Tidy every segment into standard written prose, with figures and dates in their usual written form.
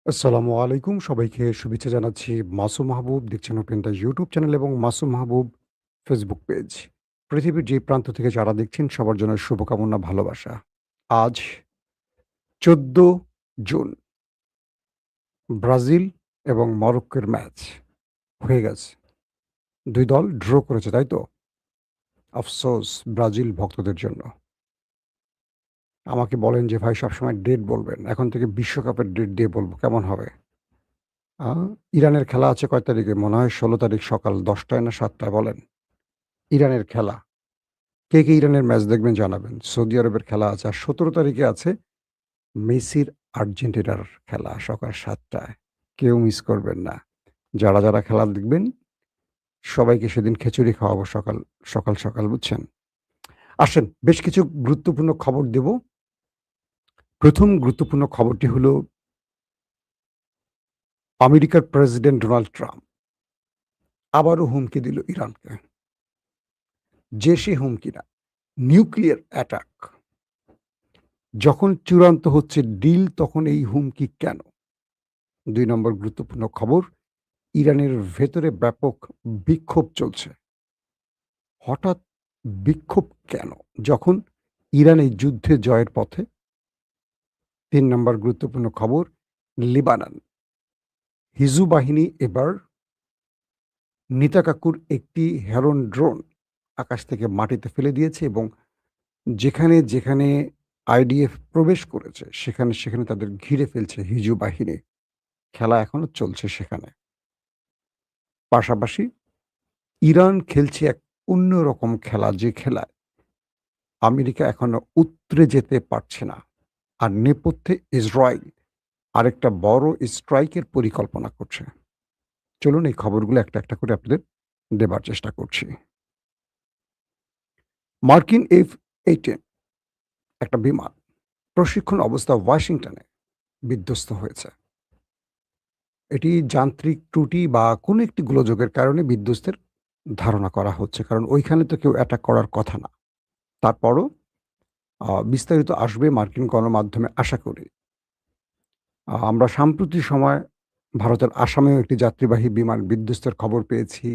আসসালামু আলাইকুম। সবাইকে শুভেচ্ছা জানাচ্ছি। মাসুম মাহবুব দেখছেন ওপেন দ্য ইউটিউব চ্যানেল এবং মাসুম মাহবুব ফেসবুক পেজ। পৃথিবীর যে প্রান্ত থেকে যারা দেখছেন সবার জন্য শুভকামনা, ভালোবাসা। আজ ১৪ জুন ব্রাজিল এবং মরক্কোর ম্যাচ হয়ে গেছে। ২ দল ড্র করেছে, তাই তো? আফসোস ব্রাজিল ভক্তদের জন্য। আমাকে বলেন যে, "ভাই সবসময় ডেট বলবেন। এখন থেকে বিশ্বকাপের ডেট দিয়ে বলব, কেমন হবে?" আ ইরানের খেলা আছে কয় তারিখে? মনে হয় ১৬ তারিখ সকাল ১০ টায় না ৭ টায় বলেন? ইরানের খেলা। কে ইরানের ম্যাচ দেখবেন জানাবেন। সৌদি আরবের খেলা আছে। আর ১৭ তারিখে আছে মেসির আর্জেন্টিনার খেলা সকাল ৭ টায়। কেউ মিস করবেন না। যারা খেলা দেখবেন সবাইকে সেদিন খিচুড়ি খাওয়াবো সকাল, বুঝছেন? আসেন বেশ কিছু গুরুত্বপূর্ণ খবর দেব। ১ম গুরুত্বপূর্ণ খবরটি হলো আমেরিকার প্রেসিডেন্ট ডোনাল্ড ট্রাম্প আবারও হুমকি দিল ইরানকে। যে সে হুমকি না, নিউক্লিয়ার অ্যাটাক। যখন চূড়ান্ত হচ্ছে ডিল তখন এই হুমকি কেন? ২ নম্বর গুরুত্বপূর্ণ খবর, ইরানের ভেতরে ব্যাপক বিক্ষোভ চলছে। হঠাৎ বিক্ষোভ কেন? যখন ইরান এই যুদ্ধে জয়ের পথে। ৩ নম্বর গুরুত্বপূর্ণ খবর, লেবানন। হিজু বাহিনী এবার নেতাকাকুর একটি হেরন ড্রোন আকাশ থেকে মাটিতে ফেলে দিয়েছে এবং যেখানে আইডিএফ প্রবেশ করেছে সেখানে তাদের ঘিরে ফেলছে হিজু বাহিনী। খেলা এখনো চলছে সেখানে। পাশাপাশি ইরান খেলছে এক অন্যরকম খেলা, যে খেলায় আমেরিকা এখনো উতরে যেতে পারছে না। আর নেপথ্যে ইসরায়েল আরেকটা বড় স্ট্রাইকের পরিকল্পনা করছে। চলুন এই খবরগুলো একটা করে আপনাদের দেবার চেষ্টা করছি। মার্কিন F-18 একটা বিমান প্রশিক্ষণ অবস্থা ওয়াশিংটনে বিধ্বস্ত হয়েছে। এটি যান্ত্রিক ত্রুটি বা কোনো একটি গোলযোগের কারণে বিধ্বস্তের ধারণা করা হচ্ছে। কারণ ওইখানে তো কেউ অ্যাটাক করার কথা না। তারপরও বিস্তারিত আসবে মার্কিন গণমাধ্যমে আশা করি। আমরা সাম্প্রতিক সময় ভারতের আসামেও একটি যাত্রীবাহী বিমান বিধ্বস্তের খবর পেয়েছি।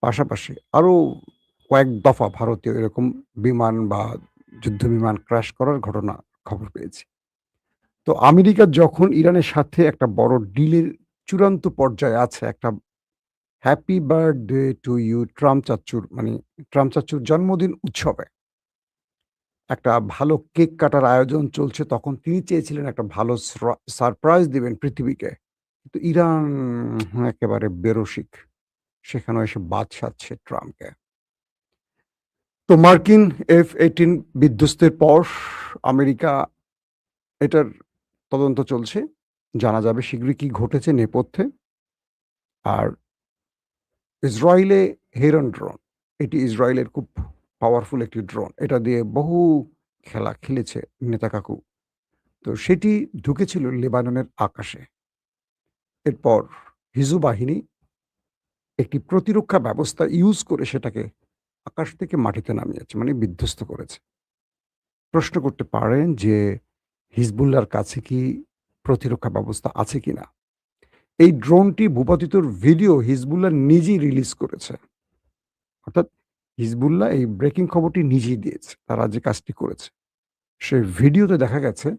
পাশাপাশি আরও কয়েক দফা ভারতীয় এরকম বিমান বা যুদ্ধবিমান ক্র্যাশ করার ঘটনা খবর পেয়েছি। তো আমেরিকা যখন ইরানের সাথে একটা বড় ডিলের চূড়ান্ত পর্যায়ে আছে, একটা happy birthday to you Trump চাচ্চুর জন্মদিন উৎসবে একটা ভালো কেক কাটার আয়োজন চলছে, তখন তিনি চেয়েছিলেন একটা ভালো সারপ্রাইজ দিবেন পৃথিবীকে। কিন্তু ইরান একেবারে বেরসিক। সেখানেও এসে বাদ সাধছে ট্রাম্পকে। তো মার্কিন F-18 বিধ্বস্তের পর আমেরিকা এটার তদন্ত চলছে। জানা যাবে শীঘ্রই কি ঘটেছে নেপথ্যে। আর ইসরায়েলে হেরন ড্রোন, এটি ইসরায়েলের খুব পাওয়ারফুল একটি ড্রোন। এটা দিয়ে বহু খেলা খেলেছে নেতা কাকু। তো সেটি ঢুকেছিল লেবাননের আকাশে। এরপর হিজু বাহিনী একটি প্রতিরক্ষা ব্যবস্থা ইউজ করে সেটাকে আকাশ থেকে মাটিতে নামিয়েছে, মানে বিধ্বস্ত করেছে। প্রশ্ন করতে পারেন যে হিজবুল্লাহর কাছে কি প্রতিরক্ষা ব্যবস্থা আছে কিনা? এই ড্রোনটি ভূপাতিতর ভিডিও হিজবুল্লাহ নিজেই রিলিজ করেছে। অর্থাৎ হিজবুল্লাহ এই ব্রেকিং খবরটি নিজেই দিয়েছে। তারা যে কাজটি করেছে। সেই ভিডিওতে দেখা গেছে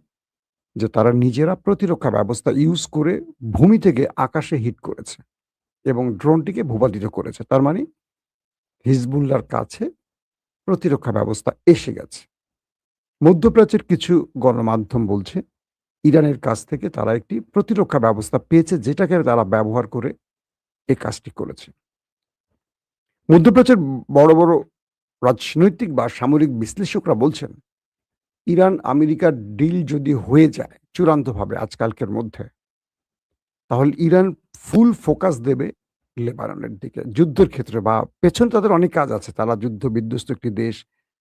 যে তারা নিজেরা প্রতিরক্ষা ব্যবস্থা ইউজ করে ভূমি থেকে আকাশে হিট করেছে এবং ড্রোনটিকে ভূপাতিত করেছে। তার মানে হিজবুল্লাহর কাছে প্রতিরক্ষা ব্যবস্থা এসে গেছে। মধ্যপ্রাচ্যের কিছু গণমাধ্যম বলছে, ইরানের কাছ থেকে তারা একটি প্রতিরক্ষা ব্যবস্থা পেয়েছে যেটাকে তারা ব্যবহার করে এই কাজটি করেছে। মধ্যপ্রাচ্যের বড় রাজনৈতিক বা সামরিক বিশ্লেষকরা বলছেন, ইরান আমেরিকার ডিল যদি হয়ে যায় চূড়ান্তভাবে আজকালকের মধ্যে, তাহলে ইরান ফুল ফোকাস দেবে লেবাননের দিকে। যুদ্ধের ক্ষেত্রে বা পেছনে তাদের অনেক কাজ আছে। তারা যুদ্ধ বিধ্বস্ত একটি দেশ।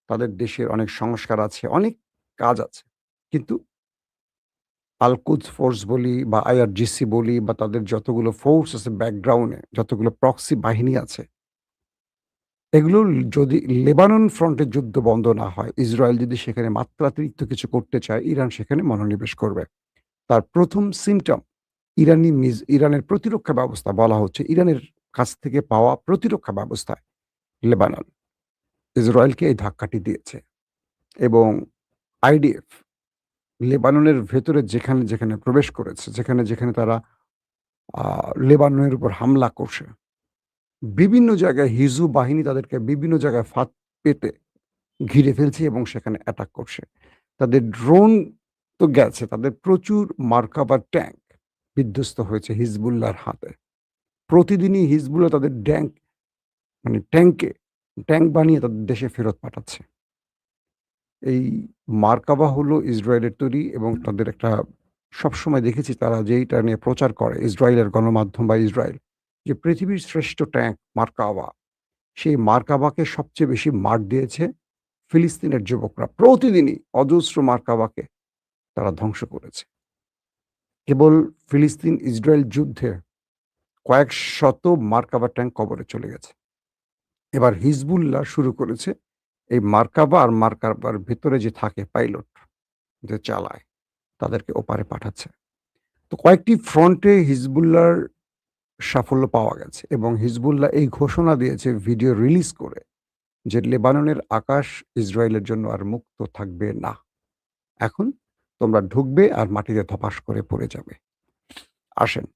তাদের দেশের অনেক সংস্কার আছে, অনেক কাজ আছে। কিন্তু আল কুদস ফোর্স বলি বা IRGC বলি বা তাদের যতগুলো ফোর্স আছে ব্যাকগ্রাউন্ডে, যতগুলো প্রক্সি বাহিনী আছে, এগুলো যদি লেবানন ফ্রন্টে যুদ্ধ বন্ধ না হয়, ইসরায়েল যদি সেখানে মাত্রাতিরিক্ত কিছু করতে চায়, ইরান সেখানে মনোনিবেশ করবে। তার ১ম সিম্পটম ইরানের প্রতিরক্ষা ব্যবস্থা বলা হচ্ছে ইরানের কাছ থেকে পাওয়া প্রতিরক্ষা ব্যবস্থায় লেবানন ইসরায়েলকে এই ধাক্কাটি দিয়েছে এবং আইডিএফ লেবাননের ভেতরে যেখানে প্রবেশ করেছে, যেখানে তারা লেবাননের উপর হামলা করছে। বিভিন্ন জায়গায় হিজবুল বাহিনী তাদেরকে বিভিন্ন জায়গায় ফাঁদ পেতে ঘিরে ফেলছে এবং সেখানে অ্যাটাক করছে। তাদের ড্রোন তো গেছে, তাদের প্রচুর মার্কাভা ট্যাঙ্ক বিধ্বস্ত হয়েছে হিজবুল্লাহর হাতে। প্রতিদিনই হিজবুল্লাহ তাদের ট্যাঙ্ক বানিয়ে তাদের দেশে ফেরত পাঠাচ্ছে। এই মার্কাভা হলো ইসরায়েলের তৈরি এবং তাদের একটা সবসময় দেখেছি তারা যেইটা নিয়ে প্রচার করে ইসরায়েলের গণমাধ্যম বা ইসরায়েল যে পৃথিবীর শ্রেষ্ঠ ট্যাঙ্ক মার্কাভা। সেই মার্কাভাকে সবচেয়ে বেশি মার দিয়েছে ফিলিস্তিনের যুবকরা। প্রতিদিনই অজস্র মার্কাভাকে তারা ধ্বংস করেছে। কেবল ফিলিস্তিন ইসরায়েল যুদ্ধে কয়েক শত মার্কাভা ট্যাঙ্ক কবরে চলে গেছে। এবার হিজবুল্লাহ শুরু করেছে এই মার্কাভা আর মার্কাভার ভেতরে যে থাকে পাইলট যে চালায় তাদেরকে ওপারে পাঠাচ্ছে। তো কয়েকটি ফ্রন্টে হিজবুল্লাহর সাফল্য পাওয়া গেছে এবং হিজবুল্লাহ এই ঘোষণা দিয়েছে ভিডিও রিলিজ করে যে লেবাননের আকাশ ইসরায়েলের জন্য আর মুক্ত থাকবে না। এখন তোমরা ঢুকবে আর মাটিতে ধপাস করে পড়ে যাবে। আসেন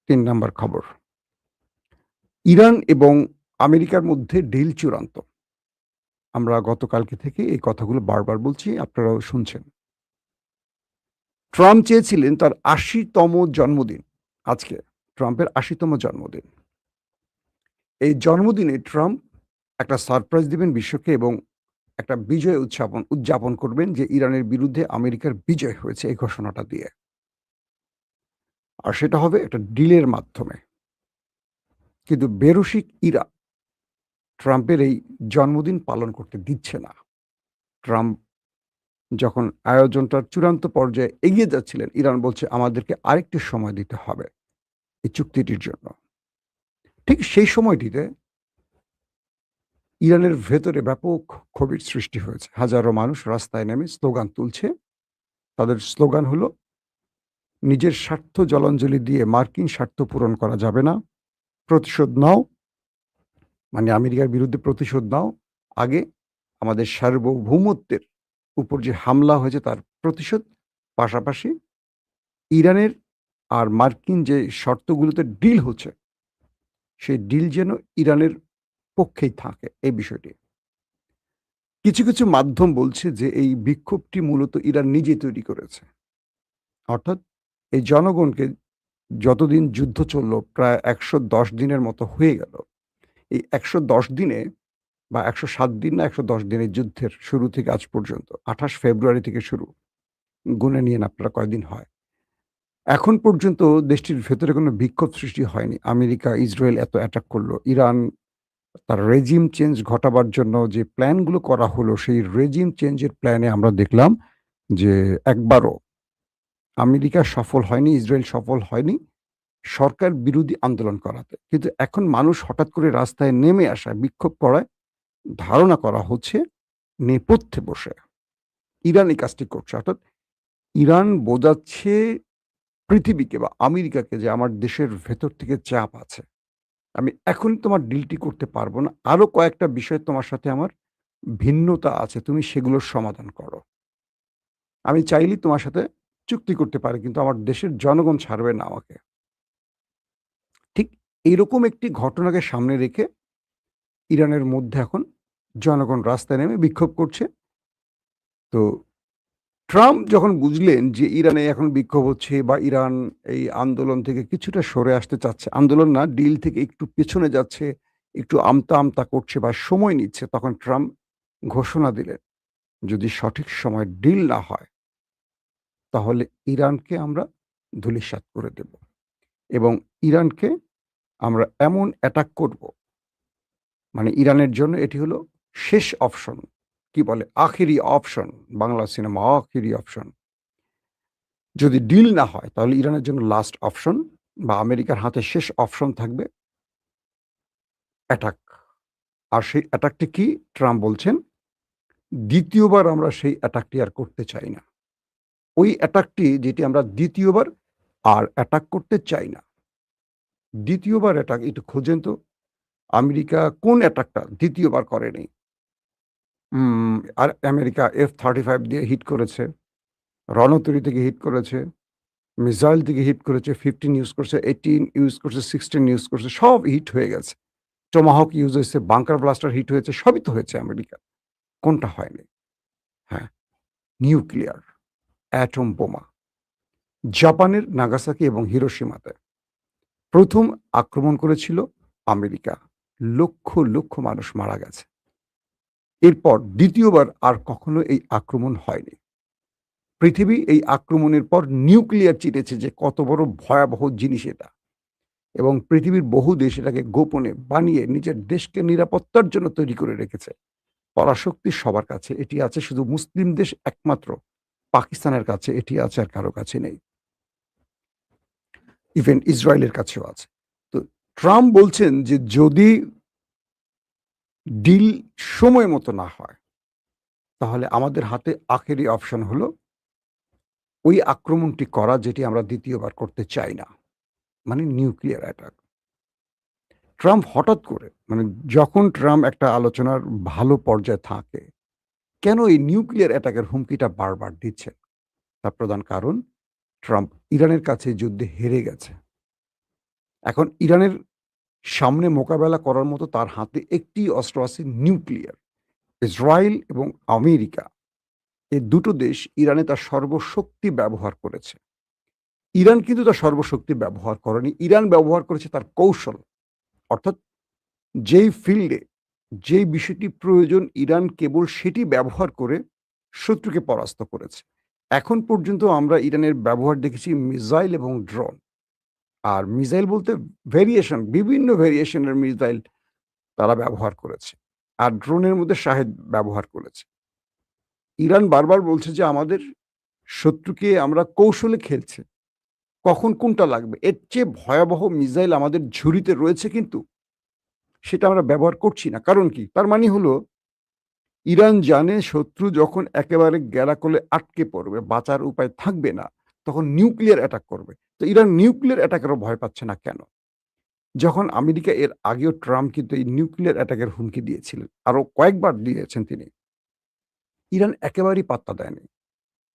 ৩ নাম্বার খবর। ইরান এবং আমেরিকার মধ্যে ডিল চূড়ান্ত। আমরা গতকালকে থেকে এই কথাগুলো বারবার বলছি, আপনারাও শুনছেন। ট্রাম্প চেয়েছিলেন তার ৮০তম জন্মদিন, আজকে ট্রাম্পের ৮০তম জন্মদিন। এই জন্মদিনে ট্রাম্প একটা সারপ্রাইজ দিবেন বিশ্বকে এবং একটা বিজয় উদযাপন করবেন যে ইরানের বিরুদ্ধে আমেরিকার বিজয় হয়েছে এই ঘোষণাটা দিয়ে। আর সেটা হবে একটা ডিলের মাধ্যমে। কিন্তু বেরসিক ইরান ট্রাম্পের এই জন্মদিন পালন করতে দিচ্ছে না। ট্রাম্প যখন আয়োজনটার চূড়ান্ত পর্যায়ে এগিয়ে যাচ্ছিলেন, ইরান বলছে আমাদেরকে আরেকটু সময় দিতে হবে এই চুক্তিটির জন্য। ঠিক সেই সময়টিতে ইরানের ভেতরে ব্যাপক ক্ষোভের সৃষ্টি হয়েছে। হাজারো মানুষ রাস্তায় নেমে স্লোগান তুলছে। তাদের স্লোগান হলো, নিজের স্বার্থ জলাঞ্জলি দিয়ে মার্কিন স্বার্থ পূরণ করা যাবে না। প্রতিশোধ নাও, মানে আমেরিকার বিরুদ্ধে প্রতিশোধ নাও। আগে আমাদের সার্বভৌমত্বের উপর যে হামলা হয়েছে তার প্রতিশোধ। পাশাপাশি ইরানের আর মার্কিন যে শর্তগুলোতে ডিল হচ্ছে, সেই ডিল যেন ইরানের পক্ষেই থাকে এই বিষয়টি। কিছু, কিছু মাধ্যম বলছে যে এই বিক্ষোভটি মূলত ইরান নিজেই তৈরি করেছে। অর্থাৎ এই জনগণকে যতদিন যুদ্ধ চলল, প্রায় ১১০ দিনের মতো হয়ে গেল। এই ১১০ দিনে বা ১০৭ দিন না ১১০ দিনের যুদ্ধের শুরু থেকে আজ পর্যন্ত ২৮ ফেব্রুয়ারি থেকে শুরু, গুনে নিয়েন আপনারা কয়দিন হয়। এখন পর্যন্ত দেশটির ভেতরে কোনো বিক্ষোভ সৃষ্টি হয়নি। আমেরিকা, ইসরায়েল এত অ্যাটাক করল। ইরান তার রেজিম চেঞ্জ ঘটাবার জন্য যে প্ল্যানগুলো করা হলো, সেই রেজিম চেঞ্জের প্ল্যানে আমরা দেখলাম যে একবারও আমেরিকা সফল হয়নি, ইসরায়েল সফল হয়নি সরকার বিরোধী আন্দোলন করাতে। কিন্তু এখন মানুষ হঠাৎ করে রাস্তায় নেমে আসায়, বিক্ষোভ করায় ধারণা করা হচ্ছে নেপথ্যে বসে ইরান এই কাজটি করছে। অর্থাৎ ইরান বোঝাচ্ছে পৃথিবীকে বা আমেরিকাকে যে আমার দেশের ভেতর থেকে চাপ আছে। আমি এখনই তোমার ডিলটি করতে পারবো না। আরো কয়েকটা বিষয় তোমার সাথে আমার ভিন্নতা আছে। তুমি সেগুলোর সমাধান করো। আমি চাইলেই তোমার সাথে চুক্তি করতে পারি কিন্তু আমার দেশের জনগণ ছাড়বে না আমাকে। ঠিক এরকম একটি ঘটনাকে সামনে রেখে ইরানের মধ্যে এখন জনগণ রাস্তায় নেমে বিক্ষোভ করছে। তো ট্রাম্প যখন বুঝলেন যে ইরানে এখন বিক্ষোভ হচ্ছে বা ইরান এই আন্দোলন থেকে কিছুটা সরে আসতে চাচ্ছে, আন্দোলন না ডিল থেকে একটু পেছনে যাচ্ছে, একটু আমতা আমতা করছে বা সময় নিচ্ছে, তখন ট্রাম্প ঘোষণা দিলেন যদি সঠিক সময় ডিল না হয় তাহলে ইরানকে আমরা ধূলিসাৎ করে দেব এবং ইরানকে আমরা এমন অ্যাটাক করব, মানে ইরানের জন্য এটি হলো শেষ অপশন। কি বলে আখেরি অপশন, বাংলা সিনেমা আখেরি অপশন। যদি ডিল না হয় তাহলে ইরানের জন্য লাস্ট অপশন বা আমেরিকার হাতে শেষ অপশন থাকবে অ্যাটাক। আর সেই অ্যাটাকটি কি? ট্রাম্প বলছেন দ্বিতীয়বার আমরা সেই অ্যাটাকটি আর করতে চাই না। ওই অ্যাটাকটি যেটি আমরা দ্বিতীয়বার আর অ্যাটাক করতে চাই না। দ্বিতীয়বার অ্যাটাক একটু খোঁজেন তো আমেরিকা কোন অ্যাটাকটা দ্বিতীয়বার করেনি? আর আমেরিকা F-35 দিয়ে হিট করেছে, রণতরী থেকে হিট করেছে, মিসাইল থেকে হিট করেছে, 15 ইউজ করছে, 18 ইউজ করছে, 16 ইউজ করছে, সব হিট হয়ে গেছে। টমাহক ইউজ হয়েছে, বাংকার ব্লাস্টার হিট হয়েছে, সবই তো হয়েছে আমেরিকার। কোনটা হয়নি? হ্যাঁ, নিউক্লিয়ার, অ্যাটম বোমা। জাপানের নাগাসাকি এবং হিরোশিমাতে ১ম আক্রমণ করেছিল আমেরিকা। লক্ষ, লক্ষ মানুষ মারা গেছে। এরপর দ্বিতীয়বার আর কখনো এই আক্রমণ হয়নি। পৃথিবী এই আক্রমণের পর নিউক্লিয়ার চিনেছে যে কত বড় ভয়াবহ জিনিস এটা। এবং পৃথিবীর বহু দেশ এটাকে গোপনে বানিয়ে নিজের দেশকে নিরাপত্তার জন্য তৈরি করে রেখেছে। পরাশক্তি সবার কাছে এটি আছে, শুধু মুসলিম দেশ একমাত্র পাকিস্তানের কাছে এটি আছে, আর কারো কাছে নেই। ইভেন ইসরায়েলের কাছেও আছে। তো ট্রাম্প বলছেন যে যদি ডিল সময় মতো না হয়, তাহলে আমাদের হাতে আখেরি অপশন হলো ওই আক্রমণটি করা যেটি আমরা দ্বিতীয়বার করতে চাই না। মানে নিউক্লিয়ার অ্যাটাক। ট্রাম্প হঠাৎ করে মানে যখন ট্রাম্প একটা আলোচনার ভালো পর্যায়ে থাকে, কেন এই নিউক্লিয়ার অ্যাটাকের হুমকিটা বারবার দিচ্ছেন? তার প্রধান কারণ ট্রাম্প ইরানের কাছে যুদ্ধে হেরে গেছে। এখন ইরানের সামনে মোকাবেলা করার মতো তার হাতে একটি অস্ত্র আছে, নিউক্লিয়ার। ইসরায়েল এবং আমেরিকা এই দুটো দেশ ইরানে তার সর্বশক্তি ব্যবহার করেছে। ইরান কিন্তু তার সর্বশক্তি ব্যবহার করেনি। ইরান ব্যবহার করেছে তার কৌশল। অর্থাৎ যেই ফিল্ডে যেই বিষয়টি প্রয়োজন ইরান কেবল সেটি ব্যবহার করে শত্রুকে পরাস্ত করেছে। এখন পর্যন্ত আমরা ইরানের ব্যবহার দেখেছি মিসাইল এবং ড্রোন। আর মিসাইল বলতে ভেরিয়েশন, বিভিন্ন ভেরিয়েশনের মিসাইল তারা ব্যবহার করেছে। আর ড্রোনের মধ্যে শাহেদ ব্যবহার করেছে। ইরান বারবার বলছে যে আমাদের শত্রুকে আমরা কৌশলে খেলছে। কখন কোনটা লাগবে? এর চেয়ে ভয়াবহ মিসাইল আমাদের ঝুড়িতে রয়েছে কিন্তু সেটা আমরা ব্যবহার করছি না। কারণ কি? তার মানে হলো ইরান জানে শত্রু যখন একেবারে গ্যাড়াকলে আটকে পড়বে, বাঁচার উপায় থাকবে না, তখন নিউক্লিয়ার অ্যাটাক করবে। তো ইরান নিউক্লিয়ার অ্যাটাকেরও ভয় পাচ্ছে না কেন? যখন আমেরিকা এর আগেও ট্রাম্প কিন্তু এই নিউক্লিয়ার অ্যাটাকের হুমকি দিয়েছিলেন। আরো কয়েকবার দিয়েছেন তিনি। ইরান একেবারেই পাত্তা দেয়নি।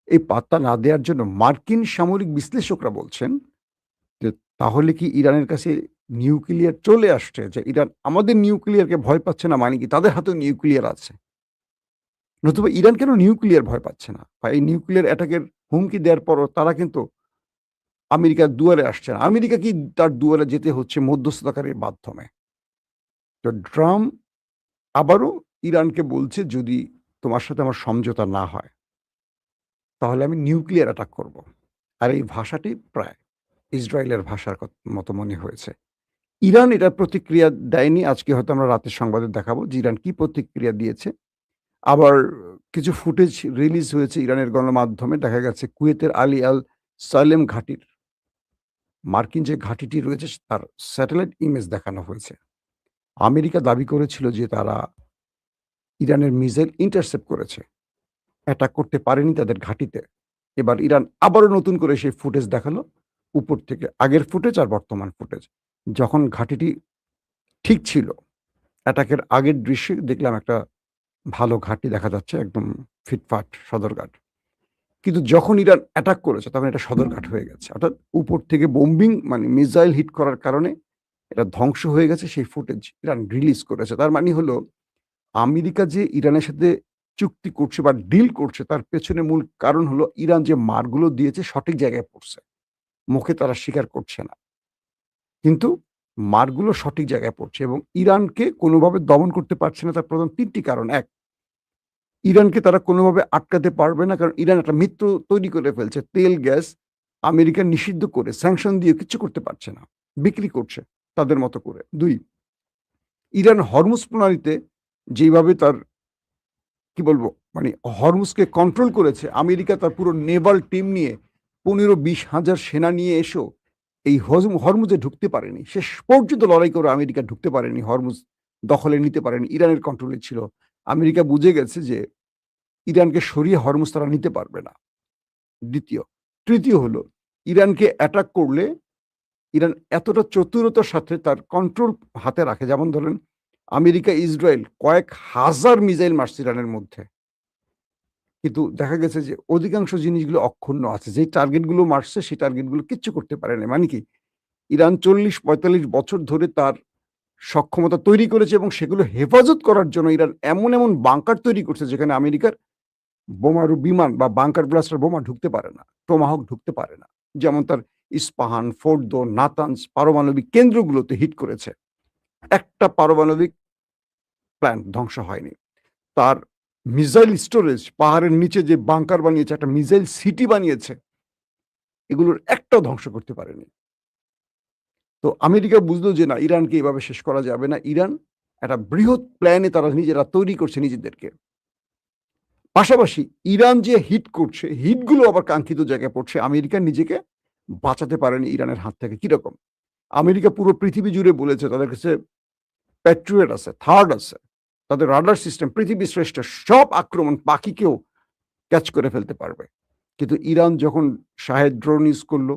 এই পাত্তা না দেওয়ার জন্য মার্কিন সামরিক বিশ্লেষকরা বলছেন যে তাহলে কি ইরানের কাছে নিউক্লিয়ার চলে আসছে? যে ইরান আমাদের নিউক্লিয়ারকে ভয় পাচ্ছে না মানে কি তাদের হাতেও নিউক্লিয়ার আছে? নতুবা ইরান কেন নিউক্লিয়ার ভয় পাচ্ছে না? বা এই নিউক্লিয়ার অ্যাটাকের হুমকি দেওয়ার পরও তারা কিন্তু আমেরিকার দুয়ারে আসছে না। আমেরিকা কি তার দুয়ারে যেতে হচ্ছে মধ্যস্থতাকারীর মাধ্যমে। তো ট্রাম্প আবারও ইরানকে বলছে যদি তোমার সাথে আমার সমঝোতা না হয়, তাহলে আমি নিউক্লিয়ার অ্যাটাক করব। আর এই ভাষাটি প্রায় ইসরায়েলের ভাষার মতো মনে হয়েছে। ইরান এটার প্রতিক্রিয়া দেয়নি। আজকে হয়তো আমরা রাতের সংবাদে দেখাবো যে ইরান কি প্রতিক্রিয়া দিয়েছে। আবার কিছু ফুটেজ রিলিজ হয়েছে ইরানের গণমাধ্যমে। দেখা গেছে কুয়েতের আলী আল সালেম ঘাঁটির মার্কিন যে ঘাঁটিটি রয়েছে তার স্যাটেলাইট ইমেজ দেখানো হয়েছে। আমেরিকা দাবি করেছিল যে তারা ইরানের মিসাইল ইন্টারসেপ্ট করেছে। অ্যাটাক করতে পারেনি তাদের ঘাঁটিতে। এবার ইরান আবারও নতুন করে সেই ফুটেজ দেখালো উপর থেকে। আগের ফুটেজ আর বর্তমান ফুটেজ। যখন ঘাঁটিটি ঠিক ছিল, অ্যাটাকের আগের দৃশ্যে দেখলাম একটা ভালো ঘাঁটি দেখা যাচ্ছে, একদম ফিটফাট সদরঘাট। কিন্তু যখন ইরান অ্যাটাক করেছে তখন এটা সদরঘাট হয়ে গেছে। অর্থাৎ উপর থেকে বোম্বিং মানে মিসাইল হিট করার কারণে এটা ধ্বংস হয়ে গেছে, সেই ফুটেজ ইরান রিলিজ করেছে। তার মানে হলো আমেরিকা যে ইরানের সাথে চুক্তি করছে বা ডিল করছে তার পেছনে মূল কারণ হলো ইরান যে মারগুলো দিয়েছে সঠিক জায়গায় পড়ছে। মুখে তারা স্বীকার করছে না। কিন্তু মারগুলো সঠিক জায়গায় পড়ছে এবং ইরানকে কোনোভাবে দমন করতে পারছে না তার প্রধান ৩ টি কারণ। ১, ইরানকে তারা কোনোভাবে আটকাতে পারবে না। কারণ ইরান একটা মিত্র তৈরি করে ফেলছে। তেল, গ্যাস আমেরিকা নিষিদ্ধ করে স্যাংশন দিয়ে কিচ্ছু করতে পারছে না। বিক্রি করছে তাদের মতো করে। ২, ইরান হরমুজ প্রণালীতে যেইভাবে তার কি বলবো মানে হরমুজকে কন্ট্রোল করেছে, আমেরিকা তার পুরো নেভাল টিম নিয়ে ১৫-২০ হাজার সেনা নিয়ে এসেও এই হরমুজে ঢুকতে পারেনি। শেষ পর্যন্ত লড়াই করে আমেরিকা ঢুকতে পারেনি, হরমুজ দখলে নিতে পারেনি। ইরানের কন্ট্রোলে ছিল। আমেরিকা বুঝে গেছে যে ইরানকে সরিয়ে হরমুজ তারা নিতে পারবে না। দ্বিতীয়। তৃতীয় হলো ইরানকে অ্যাটাক করলে ইরান এতটা চতুরতার সাথে তার কন্ট্রোল হাতে রাখে, যেমন ধরেন আমেরিকা, ইসরায়েল কয়েক হাজার মিসাইল মারছে ইরানের মধ্যে। কিন্তু দেখা গেছে যে অধিকাংশ জিনিসগুলো অক্ষুণ্ণ আছে। যেই টার্গেটগুলো মারছে সেই টার্গেটগুলো কিচ্ছু করতে পারে নাই। মানে কি? ইরান ৪০-৪৫ বছর ধরে তার সক্ষমতা তৈরি করেছে এবং সেগুলো হেফাজত করার জন্য ইরান এমন বাঙ্কার তৈরি করছে যেখানে আমেরিকার বোমারু বিমান বা বাঙ্কার ব্লাস্টার বোমা ঢুকতে পারে না, টমাহক ঢুকতে পারে না। যেমন তার ইস্পাহান, ফোর্দো, নাতানজ পারমাণবিক কেন্দ্রগুলোতে হিট করেছে। একটা পারমাণবিক প্ল্যান্ট ধ্বংস হয়নি। তার মিসাইল স্টোরেজ, পাহাড়ের নিচে যে বাঙ্কার বানিয়েছে, একটা মিসাইল সিটি বানিয়েছে, এগুলোর একটাও ধ্বংস করতে পারেনি। তো আমেরিকা বুঝলো যে না, ইরানকে এভাবে শেষ করা যাবে না। ইরান একটা বৃহৎ প্ল্যানে তারা নিজেরা তৈরি করছে নিজেদেরকে। পাশাপাশি ইরান যে হিট করছে, হিটগুলো আবার কাঙ্ক্ষিত জায়গায় পড়ছে। আমেরিকা নিজেকে বাঁচাতে পারেনি ইরানের হাত থেকে। কিরকম? আমেরিকা পুরো পৃথিবী জুড়ে বলেছে তাদের কাছে প্যাট্রিয়ট আছে, থার্ড আছে। তাদের রাডার সিস্টেম পৃথিবীর শ্রেষ্ঠ। সব আক্রমণ পাখিকেও ক্যাচ করে ফেলতে পারবে। কিন্তু ইরান যখন শাহেদ ড্রোন ইউজ করলো,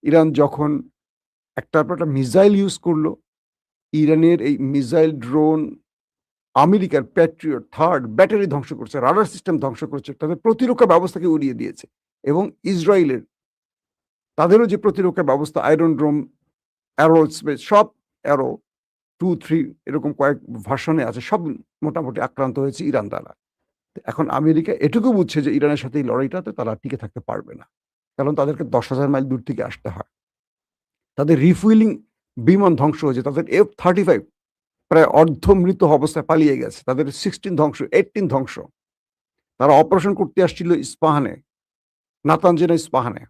ইরান যখন একটার পর একটা মিসাইল ইউজ করলো, ইরানের এই মিসাইল ড্রোন আমেরিকার প্যাট্রিয়ট, থার্ড ব্যাটারি ধ্বংস করছে, রাডার সিস্টেম ধ্বংস করছে, তাদের প্রতিরক্ষা ব্যবস্থাকে উড়িয়ে দিয়েছে। এবং ইসরায়েলের তাদেরও যে প্রতিরক্ষা ব্যবস্থা, আয়রন ড্রোম, অ্যারো স্পেস, সব অ্যারো 2-3 এরকম কয়েক ভার্সনে আছে, সব মোটামুটি আক্রান্ত হয়েছে ইরান দ্বারা। এখন আমেরিকা এটুকু বুঝছে যে ইরানের সাথে এই লড়াইটাতে তারা টিকে থাকতে পারবে না। কারণ তাদেরকে ১০,০০০ মাইল দূর থেকে আসতে হয়। তাদের রিফুয়েলিং বিমান ধ্বংস হয়েছে, তাদের F-35 প্রায় অর্ধমৃত অবস্থায় পালিয়ে গেছে, তাদের 16 ধ্বংস, 18 ধ্বংস। তারা অপারেশন করতে আসছিল ইস্পাহানে, নাতানজের ইস্পাহানে।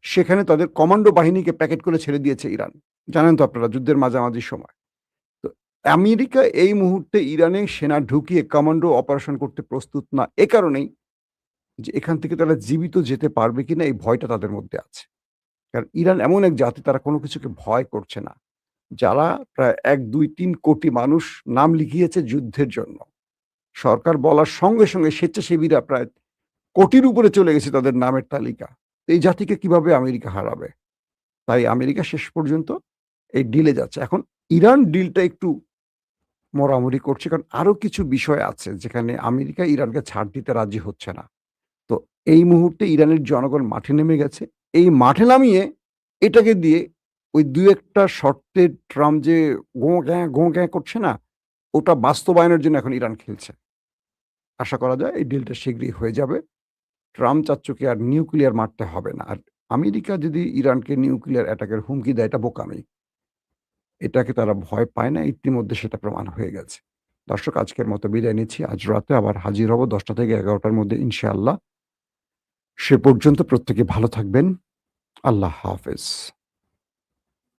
সেখানে তাদের কমান্ডো বাহিনীকে প্যাকেট করে ছেড়ে দিয়েছে ইরান। জানেন তো আপনারা, যুদ্ধের মাঝামাঝি সময়। তো আমেরিকা এই মুহূর্তে ইরানে সেনা ঢুকিয়ে কমান্ডো অপারেশন করতে প্রস্তুত না। এ কারণেই যে এখান থেকে তারা জীবিত যেতে পারবে কিনা এই ভয়টা তাদের মধ্যে আছে। কারণ ইরান এমন এক জাতি, তারা কোনো কিছুকে ভয় করছে না। যারা প্রায় ১, ২, ৩ কোটি মানুষ নাম লিখিয়েছে যুদ্ধের জন্য। সরকার বলার সঙ্গে স্বেচ্ছাসেবীরা প্রায় কোটির উপরে চলে গেছে তাদের নামের তালিকা। এই জাতিকে কিভাবে আমেরিকা হারাবে? তাই আমেরিকা শেষ পর্যন্ত এই ডিলে যাচ্ছে। এখন ইরান ডিলটা একটু মরামরি করছে, কারণ আরো কিছু বিষয় আছে যেখানে আমেরিকা ইরানকে ছাড় দিতে রাজি হচ্ছে না। তো এই মুহূর্তে ইরানের জনগণ মাঠে নেমে গেছে। এই মাঠে নামিয়ে এটাকে দিয়ে ওই ২-১ টা শর্তে ট্রাম্প যে গোঁ-গ্যাঁ করছে না, ওটা বাস্তবায়নের জন্য এখন ইরান খেলছে। আশা করা যায় এই ডিলটা শীঘ্রই হয়ে যাবে। ট্রাম্প চাচ্চুকে আর নিউক্লিয়ার মারতে হবে না। আর আমেরিকা যদি ইরানকে নিউক্লিয়ার অ্যাটাকের হুমকি দেয়, এটা বোকামি। এটাকে তারা ভয় পায় না। ইতিমধ্যে সেটা প্রমাণ হয়ে গেছে। দর্শক, আজকের মতো বিদায় নিচ্ছি। আজ রাতে আবার হাজির হব ১০টা থেকে ১১টার মধ্যে ইনশাআল্লাহ। সে পর্যন্ত প্রত্যেকে ভালো থাকবেন। আল্লাহ হাফেজ।